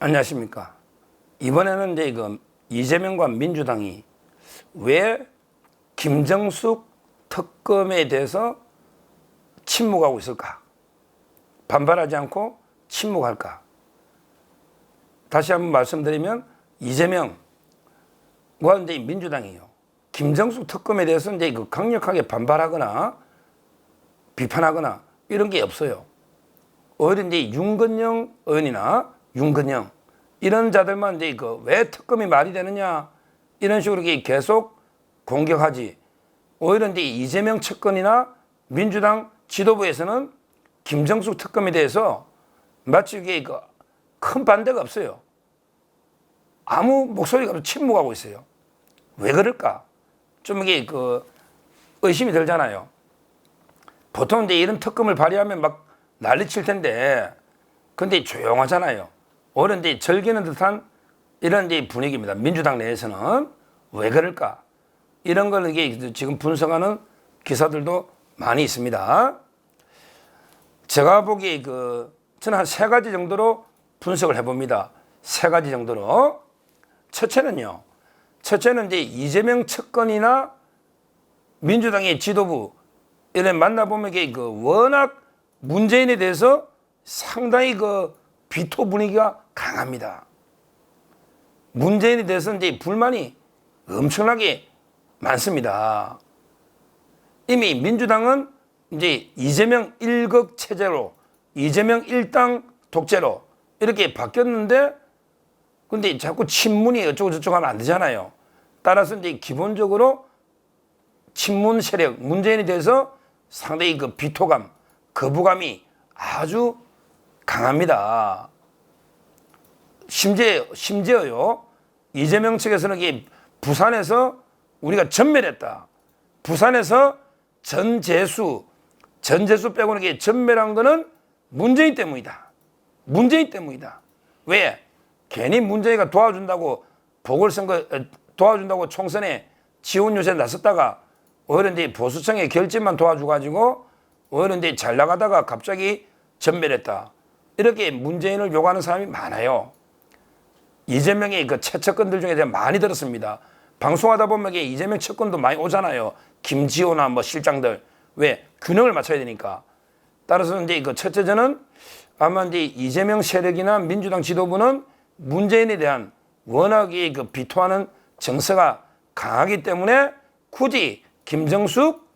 안녕하십니까. 이번에는 이제 이재명과 민주당이 왜 김정숙 특검에 대해서 침묵하고 있을까? 반발하지 않고 침묵할까? 다시 한번 말씀드리면 이재명과 이제 민주당이요. 김정숙 특검에 대해서 이제 강력하게 반발하거나 비판하거나 이런 게 없어요. 오히려 이제 윤건영 의원이나 윤건영 이런 자들만 이제 왜 특검이 말이 되느냐 이런 식으로 계속 공격하지. 오히려 이제 이재명 측근이나 민주당 지도부에서는 김정숙 특검에 대해서 마치 이게 큰 반대가 없어요. 아무 목소리가 없이 침묵하고 있어요. 왜 그럴까? 좀 이게 의심이 들잖아요. 보통 이제 이런 특검을 발의하면 막 난리칠 텐데, 근데 조용하잖아요. 오히려 이제 즐기는 듯한 이런 이제 분위기입니다. 민주당 내에서는 왜 그럴까? 이런 걸 이게 지금 분석하는 기사들도 많이 있습니다. 제가 보기에 저는 한 3가지 정도로 분석을 해봅니다. 3가지 정도로. 첫째는 이제 이재명 측근이나 민주당의 지도부 이런 만나보면 이게 워낙 문재인에 대해서 상당히 비토 분위기가 강합니다. 문재인에 대해서 이제 불만이 엄청나게 많습니다. 이미 민주당은 이제 이재명 1극 체제로, 이재명 1당 독재로 이렇게 바뀌었는데, 근데 자꾸 친문이 어쩌고저쩌고 하면 안 되잖아요. 따라서 이제 기본적으로 친문 세력, 문재인에 대해서 상당히 비토감, 거부감이 아주 강합니다. 심지어요, 이재명 측에서는 부산에서 우리가 전멸했다. 부산에서 전재수 빼고는 전멸한 거는 문재인 때문이다. 문재인 때문이다. 왜? 괜히 문재인가 도와준다고 보궐선거 도와준다고 총선에 지원 요새 나섰다가 오히려 이제 보수층의 결집만 도와줘가지고 오히려 이제 잘 나가다가 갑자기 전멸했다. 이렇게 문재인을 욕하는 사람이 많아요. 이재명의 최측근들 중에 많이 들었습니다. 방송하다 보면 이재명 측근도 많이 오잖아요. 김지호나 뭐 실장들. 왜? 균형을 맞춰야 되니까. 따라서 이제 첫째는 아마 이제 이재명 세력이나 민주당 지도부는 문재인에 대한 워낙에 비토하는 정서가 강하기 때문에 굳이 김정숙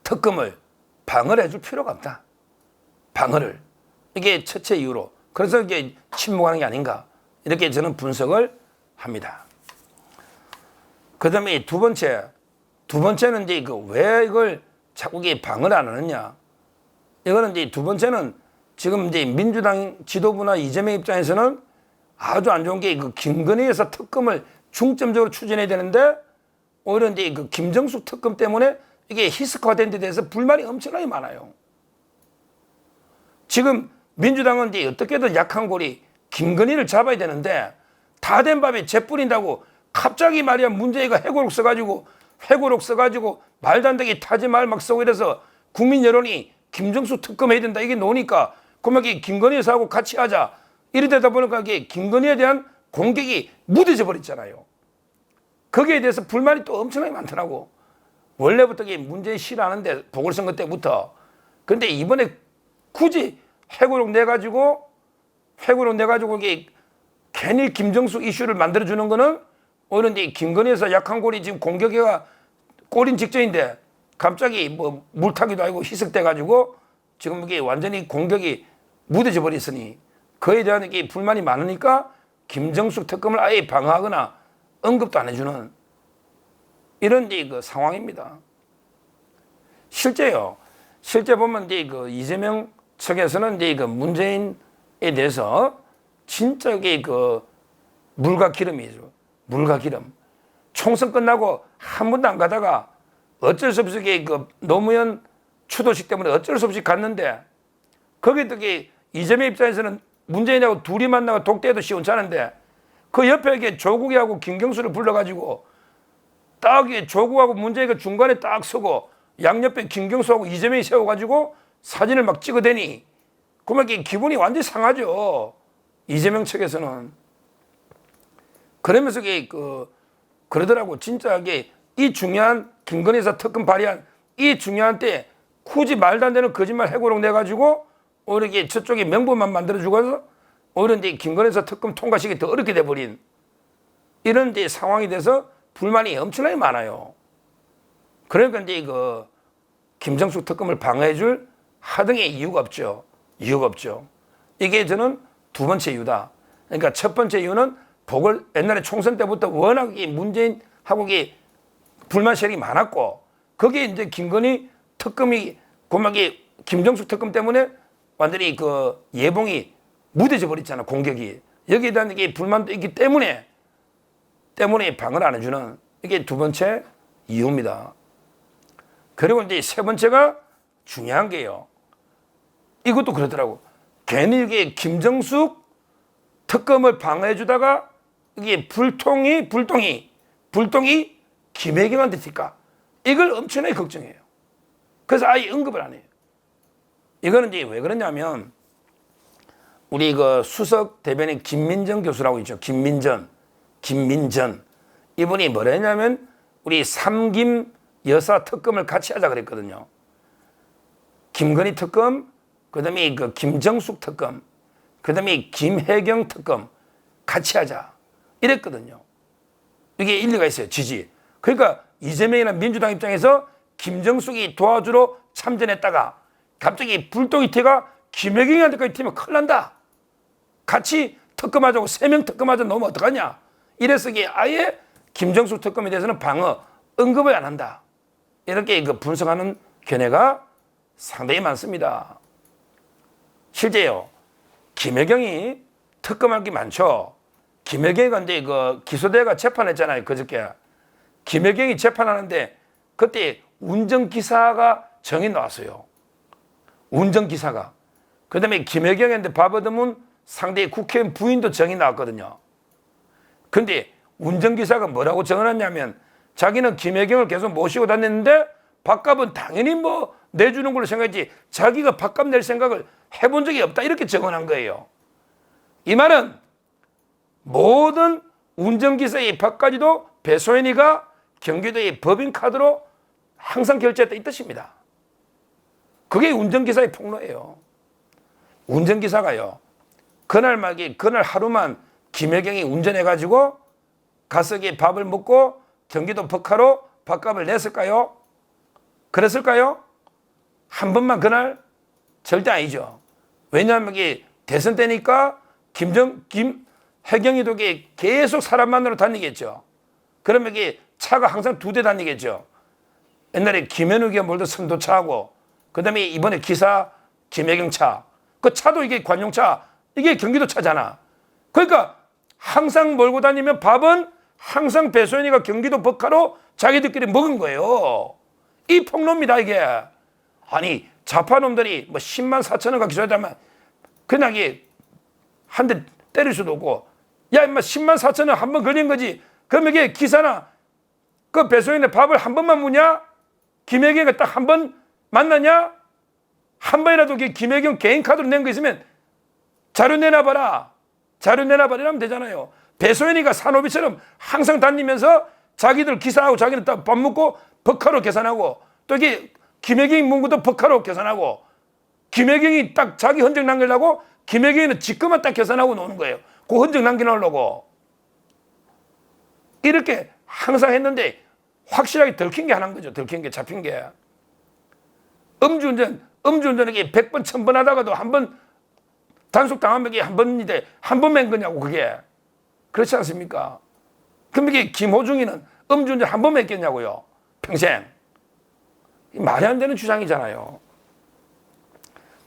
특검을 방어를 해줄 필요가 없다. 방어를. 이게 첫째 이유로. 그래서 이게 침묵하는 게 아닌가. 이렇게 저는 분석을 합니다. 그 다음에 두 번째는 이제 왜 이걸 자꾸 방어를 안 하느냐. 이거는 이제 두 번째는 지금 이제 민주당 지도부나 이재명 입장에서는 아주 안 좋은 게 김건희 여사 특검을 중점적으로 추진해야 되는데 오히려 이제 김정숙 특검 때문에 이게 희석화된 데 대해서 불만이 엄청나게 많아요. 지금 민주당은 이제 어떻게든 약한 고리 김건희를 잡아야 되는데 다 된 밥에 재 뿌린다고 갑자기 말이야 문재인가 회고록 써가지고 말도 안 되게 타지 말 막 쓰고 이래서 국민 여론이 김정숙 특검 해야 된다 이게 노니까 그러면 김건희 여사하고 같이 하자 이러다 보니까 이게 김건희에 대한 공격이 무뎌져 버렸잖아요. 거기에 대해서 불만이 또 엄청나게 많더라고. 원래부터 문재인 싫어하는데 보궐선거 때부터. 근데 이번에 굳이 회고록 내가지고 이게 괜히 김정숙 이슈를 만들어주는 거는 오히려 이제 김건희에서 약한 골이 지금 공격해가 골인 직전인데 갑자기 뭐 물타기도 아니고 희석돼가지고 지금 이게 완전히 공격이 무뎌져 버렸으니 그에 대한 이게 불만이 많으니까 김정숙 특검을 아예 방어하거나 언급도 안 해주는 이런 이제 상황입니다. 실제 보면 이제 이재명 측에서는 이제 문재인에 대해서 진짜 이게 물과 기름이죠. 물과 기름. 총선 끝나고 한 번도 안 가다가 어쩔 수 없이 노무현 추도식 때문에 어쩔 수 없이 갔는데 거기에 또 이재명 입장에서는 문재인하고 둘이 만나고 독대도 시원찮은데 그 옆에 조국이하고 김경수를 불러가지고 딱 조국하고 문재인이 중간에 딱 서고 양옆에 김경수하고 이재명이 세워가지고 사진을 막 찍어대니 그러면 기분이 완전히 상하죠. 이재명 측에서는. 그러면서 그러더라고. 진짜 이 중요한 김건희 여사 특검 발의한 이 중요한 때 굳이 말도 안 되는 거짓말 해고록 내가지고 오히려 이게 저쪽에 명분만 만들어주고서 오히려 이제 김건희 여사 특검 통과식이 더 어렵게 돼버린 이런 이제 상황이 돼서 불만이 엄청나게 많아요. 그러니까 이제 김정숙 특검을 방어해줄 하등의 이유가 없죠. 이유가 없죠. 이게 저는 두 번째 이유다. 그러니까 첫 번째 이유는 옛날에 총선 때부터 워낙 문재인하고 불만 세력이 많았고 거기에 이제 김건희 특검이 고막이 김정숙 특검 때문에 완전히 예봉이 무뎌져 버렸잖아. 공격이. 여기에 대한 불만도 있기 때문에 방어를 안 해주는 이게 두 번째 이유입니다. 그리고 이제 세 번째가 중요한 게요. 이것도 그러더라고. 괜히 이게 김정숙 특검을 방어해 주다가 이게 불똥이 김혜경한테 튈까? 이걸 엄청나게 걱정해요. 그래서 아예 언급을 안 해요. 이거는 이제 왜 그러냐면 우리 수석 대변인 김민전 교수라고 있죠. 김민전. 이분이 뭐라 했냐면 우리 삼김 여사 특검을 같이 하자 그랬거든요. 김건희 특검, 그 다음에 김정숙 특검, 그 다음에 김혜경 특검 같이 하자. 이랬거든요. 이게 일리가 있어요. 지지. 그러니까 이재명이나 민주당 입장에서 김정숙이 도와주러 참전했다가 갑자기 불똥이 튀가 김혜경한테까지 튀면 큰일 난다. 같이 특검하자고 3명 특검하자 놓으면 어떡하냐. 이래서 이게 아예 김정숙 특검에 대해서는 방어, 언급을 안 한다. 이렇게 분석하는 견해가 상당히 많습니다. 실제요. 김혜경이 특검할 게 많죠. 김혜경이가 이제 기소대가 재판했잖아요. 그저께. 김혜경이 재판하는데 그때 운전기사가 정이 나왔어요. 운전기사가. 그 다음에 김혜경한테 밥 얻으면 상대의 국회의원 부인도 정이 나왔거든요. 근데 운전기사가 뭐라고 정을 했냐면 자기는 김혜경을 계속 모시고 다녔는데 밥값은 당연히 내주는 걸로 생각했지 자기가 밥값 낼 생각을 해본 적이 없다. 이렇게 정언한 거예요. 이 말은 모든 운전기사의 밥까지도 배소연이가 경기도의 법인카드로 항상 결제했다 이 뜻입니다. 그게 운전기사의 폭로예요. 운전기사가요. 그날 하루만 김혜경이 운전해가지고 가서 밥을 먹고 경기도 법카로 밥값을 냈을까요? 그랬을까요? 한 번만 그날? 절대 아니죠. 왜냐하면 이게 대선 때니까 김혜경이도 계속 사람 만나러 다니겠죠. 그러면 이게 차가 항상 2대 다니겠죠. 옛날에 김현욱이가 몰던 선도차하고 그 다음에 이번에 기사 김혜경 차. 그 차도 이게 관용차. 이게 경기도 차잖아. 그러니까 항상 몰고 다니면 밥은 항상 배소연이가 경기도 법카로 자기들끼리 먹은 거예요. 이 폭로입니다, 이게. 아니, 좌파놈들이 10만 4천 원가 기소하자면 그냥 한 대 때릴 수도 없고, 야, 임마 10만 4천 원 한 번 걸린 거지. 그럼 이게 기사나 그 배소연의 밥을 한 번만 무냐? 김혜경이 딱 한 번 만나냐? 한 번이라도 김혜경 개인 카드로 낸 거 있으면 자료 내놔봐라. 이러면 되잖아요. 배소연이가 산호비처럼 항상 다니면서 자기들 기사하고 자기는 딱 밥 먹고 법카로 계산하고 또 이게 김혜경이 문구도 법카로 계산하고 김혜경이 딱 자기 흔적 남기려고 김혜경이는 지금만 딱 계산하고 노는 거예요. 그 흔적 남겨놓으려고. 이렇게 항상 했는데 확실하게 들킨 게 하나인 거죠. 들킨 게 잡힌 게. 음주운전에게 100번, 1000번 하다가도 한 번 단속 당하면 이게 한 번인데 한 번 맨 거냐고 그게. 그렇지 않습니까? 그럼 이게 김호중이는 음주운전 한 번 했겠냐고요. 평생. 말이 안 되는 주장이잖아요.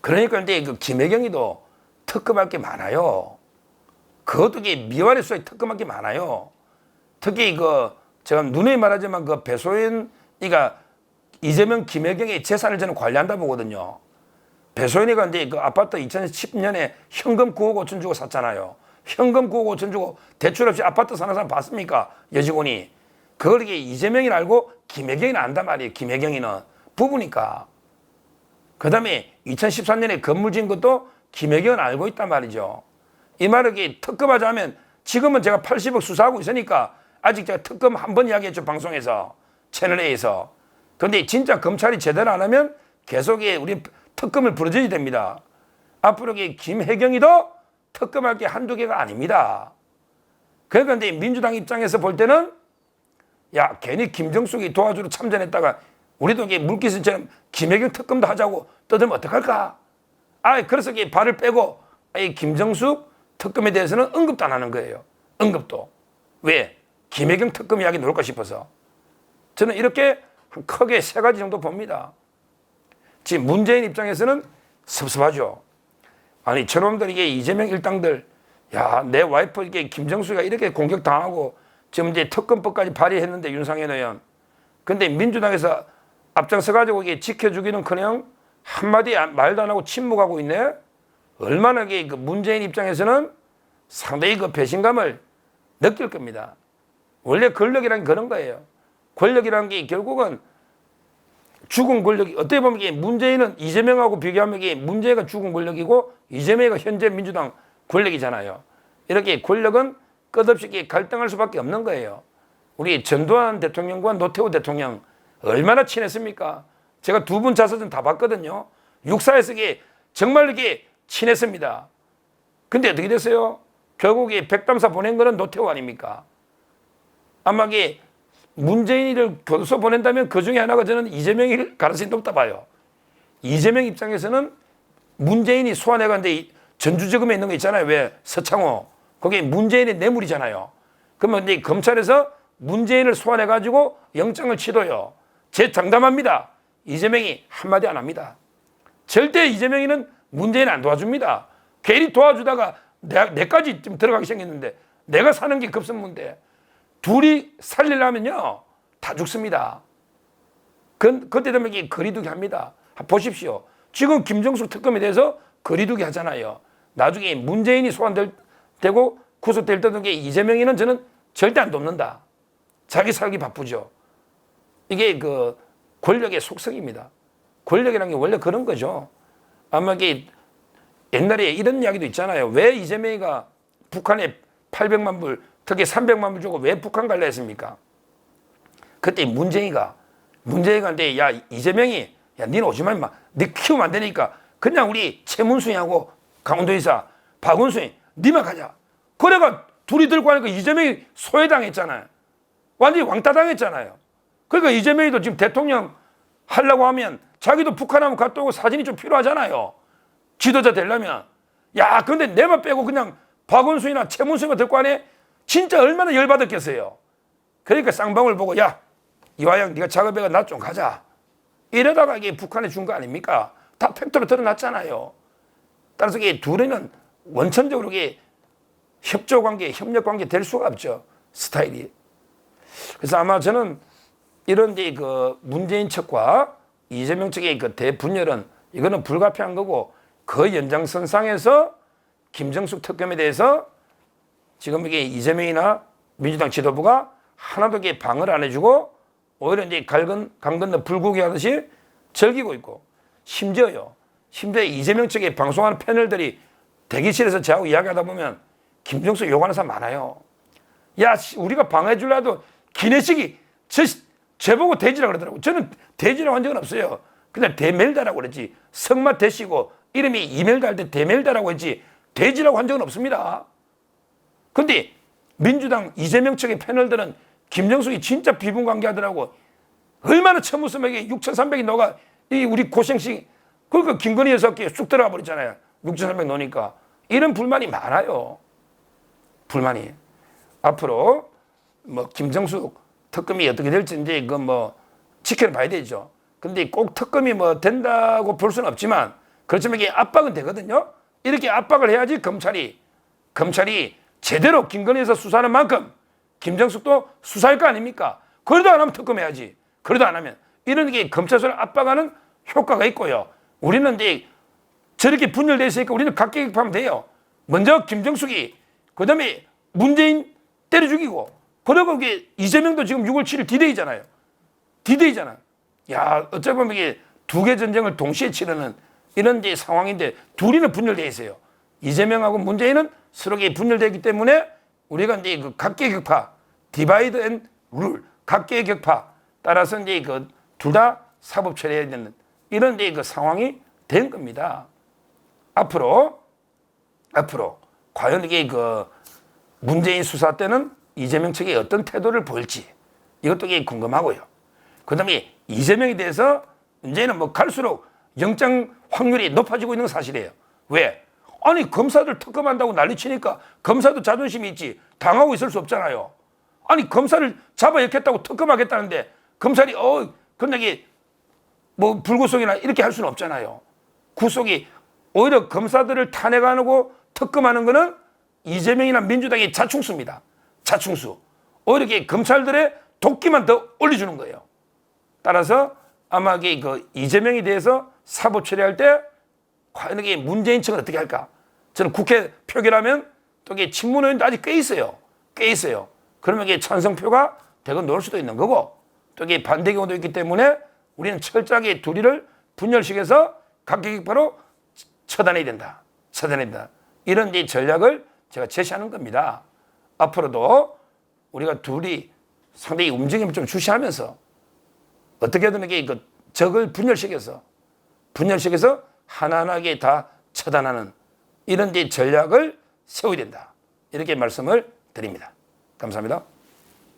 그러니까 이제 김혜경이도 특검할 게 많아요. 그것도 미완의 수에 특검할 게 많아요. 특히 제가 누누이 말하지만 배소연이가 이재명 김혜경의 재산을 저는 관리한다 보거든요. 배소연이가 이제 아파트 2010년에 현금 9억 5천 주고 샀잖아요. 현금 9억 5천 주고 대출 없이 아파트 사는 사람 봤습니까? 여직원이. 그걸 이재명이 알고 김혜경이는 안단 말이에요. 김혜경이는 부부니까. 그 다음에 2013년에 건물 지은 것도 김혜경은 알고 있단 말이죠. 이 말을 특검하자면 지금은 제가 80억 수사하고 있으니까 아직 제가 특검 한 번 이야기했죠. 방송에서, 채널A에서. 그런데 진짜 검찰이 제대로 안 하면 계속 우리 특검을 부르져야 됩니다. 앞으로 김혜경이도 특검할 게 한두 개가 아닙니다. 그러니까 근데 민주당 입장에서 볼 때는 야, 괜히 김정숙이 도와주러 참전했다가 우리도 물귀신처럼 김혜경 특검도 하자고 떠들면 어떡할까? 그래서 발을 빼고 김정숙 특검에 대해서는 언급도 안 하는 거예요. 언급도. 왜? 김혜경 특검 이야기 놓을까 싶어서. 저는 이렇게 크게 세 가지 정도 봅니다. 지금 문재인 입장에서는 섭섭하죠. 아니, 저놈들 이재명 일당들, 야, 내 와이프 김정수가 이렇게 공격당하고 지금 이제 특검법까지 발의했는데 윤상현 의원. 근데 민주당에서 앞장서가지고 지켜주기는커녕 한마디 말도 안 하고 침묵하고 있네. 얼마나 그 문재인 입장에서는 상당히 그 배신감을 느낄 겁니다. 원래 권력이란 게 그런 거예요. 권력이란 게 결국은 죽은 권력이, 어떻게 보면 문재인은 이재명하고 비교하면 문재인가 죽은 권력이고 이재명이가 현재 민주당 권력이잖아요. 이렇게 권력은 끝없이 갈등할 수밖에 없는 거예요. 우리 전두환 대통령과 노태우 대통령 얼마나 친했습니까? 제가 두 분 자서전 다 봤거든요. 육사에서 정말 이렇게 친했습니다. 근데 어떻게 됐어요? 결국에 백담사 보낸 거는 노태우 아닙니까? 아마 문재인을 교도소 보낸다면 그 중에 하나가 저는 이재명일 가능성이 높다 봐요. 이재명 입장에서는 문재인이 소환해가는데 전주지검에 있는 거 있잖아요. 왜? 서창호. 그게 문재인의 뇌물이잖아요. 그러면 이제 검찰에서 문재인을 소환해가지고 영장을 치도요. 제 장담합니다. 이재명이 한마디 안 합니다. 절대 이재명이는 문재인 안 도와줍니다. 괜히 도와주다가 내까지 좀 들어가기 생겼는데 내가 사는 게 급선무인데 둘이 살리려면요 다 죽습니다. 그때 되면 거리두기 합니다. 보십시오. 지금 김정숙 특검에 대해서 거리두기 하잖아요. 나중에 문재인이 소환되고 구속될 때도 이재명이는 저는 절대 안 돕는다. 자기 살기 바쁘죠. 이게 그 권력의 속성입니다. 권력이라는 게 원래 그런 거죠. 아마 옛날에 이런 이야기도 있잖아요. 왜 이재명이가 북한에 800만 불, 특히 300만 불 주고 왜 북한 갈라 했습니까? 그때 문재인이가 근데 야, 이재명이 야, 니는 오지 마, 임마. 니 키우면 안 되니까 그냥 우리 최문순이하고 강원도지사 박원순이 니만 가자. 그래가 둘이 들고 하니까 이재명이 소외당했잖아요. 완전히 왕따 당했잖아요. 그러니까 이재명이도 지금 대통령 하려고 하면 자기도 북한 한번 갔다 오고 사진이 좀 필요하잖아요. 지도자 되려면. 야, 근데 내만 빼고 그냥 박원순이나 최문순이가 들고 하네. 진짜 얼마나 열받았겠어요. 그러니까 쌍방울 보고 야, 이화영 네가 작업해가 나 좀 가자. 이러다가 이게 북한에 준 거 아닙니까? 다 팩트로 드러났잖아요. 따라서 이게 둘이는 원천적으로 이게 협조관계, 협력관계 될 수가 없죠. 스타일이. 그래서 아마 저는 이런 그 문재인 측과 이재명 측의 그 대분열은 이거는 불가피한 거고 그 연장선상에서 김정숙 특검에 대해서 지금 이게 이재명이나 민주당 지도부가 하나도 이게 방어를 안 해주고 오히려 이제 강 건너 불고기 하듯이 즐기고 있고 심지어 이재명 측에 방송하는 패널들이 대기실에서 저하고 이야기하다 보면 김정숙 욕하는 사람 많아요. 야, 우리가 방어해 주려도 기내식이 저보고 돼지라 그러더라고. 저는 돼지라고 한 적은 없어요. 그냥 대멜다라고 그랬지. 성맛 대시고 이름이 이멜다 할 때 대멜다라고 했지 돼지라고 한 적은 없습니다. 근데 민주당 이재명 측의 패널들은 김정숙이 진짜 비분관계 하더라고. 얼마나 처무스하게 6,300이 너가 우리 고생식 그러니까 김건희 여사께 쑥 들어가 버렸잖아요. 6,300 넣으니까. 이런 불만이 많아요. 불만이. 앞으로 뭐 김정숙 특검이 어떻게 될지 이제 지켜봐야 되죠. 근데 꼭 특검이 된다고 볼 수는 없지만 그렇지만 이게 압박은 되거든요. 이렇게 압박을 해야지 검찰이 제대로 김건희 여사 수사하는 만큼 김정숙도 수사할 거 아닙니까? 그래도 안 하면 특검해야지. 그래도 안 하면 이런 게 검찰 수사를 압박하는 효과가 있고요. 우리는 이제 저렇게 분열되어 있으니까 우리는 각계격파하면 돼요. 먼저 김정숙이 그다음에 문재인 때려 죽이고 그리고 이재명도 지금 6월 7일 D-Day잖아요. D-Day잖아. 야, 어찌 보면 이게 두 개 전쟁을 동시에 치르는 이런 이제 상황인데 둘이는 분열되어 있어요. 이재명하고 문재인은 서로 분열되기 때문에 우리가 이제 그 각계의 격파, 디바이드 앤 룰, 각계의 격파 따라서 이제 그 둘 다 사법 처리해야 되는 이런 이제 그 상황이 된 겁니다. 앞으로 과연 이게 그 문재인 수사 때는 이재명 측이 어떤 태도를 보일지 이것도 궁금하고요. 그다음에 이재명에 대해서 문제는 뭐 갈수록 영장 확률이 높아지고 있는 건 사실이에요. 왜? 아니 검사들 특검한다고 난리치니까 검사도 자존심이 있지 당하고 있을 수 없잖아요. 아니 검사를 잡아야겠다고 특검하겠다는데 검사들이 근데 뭐 불구속이나 이렇게 할 수는 없잖아요. 구속이 오히려 검사들을 탄핵하고 특검하는 거는 이재명이나 민주당의 자충수입니다. 자충수. 오히려 검찰들의 도끼만 더 올려주는 거예요. 따라서 아마 그 이재명에 대해서 사법 처리할 때 과연 이게 문재인 측은 어떻게 할까? 저는 국회 표결하면 또 친문의원도 아직 꽤 있어요. 꽤 있어요. 그러면 이게 찬성표가 대거 놓을 수도 있는 거고 또 반대 경우도 있기 때문에 우리는 철저하게 둘이를 분열시켜서 각계격파로 처단해야 된다. 처단해야 된다. 이런 이제 전략을 제가 제시하는 겁니다. 앞으로도 우리가 둘이 상당히 움직임을 좀 주시하면서 어떻게든 이게 그 적을 분열시켜서 하나하나게 다 처단하는 이런 이제 전략을 세워야 된다. 이렇게 말씀을 드립니다. 감사합니다.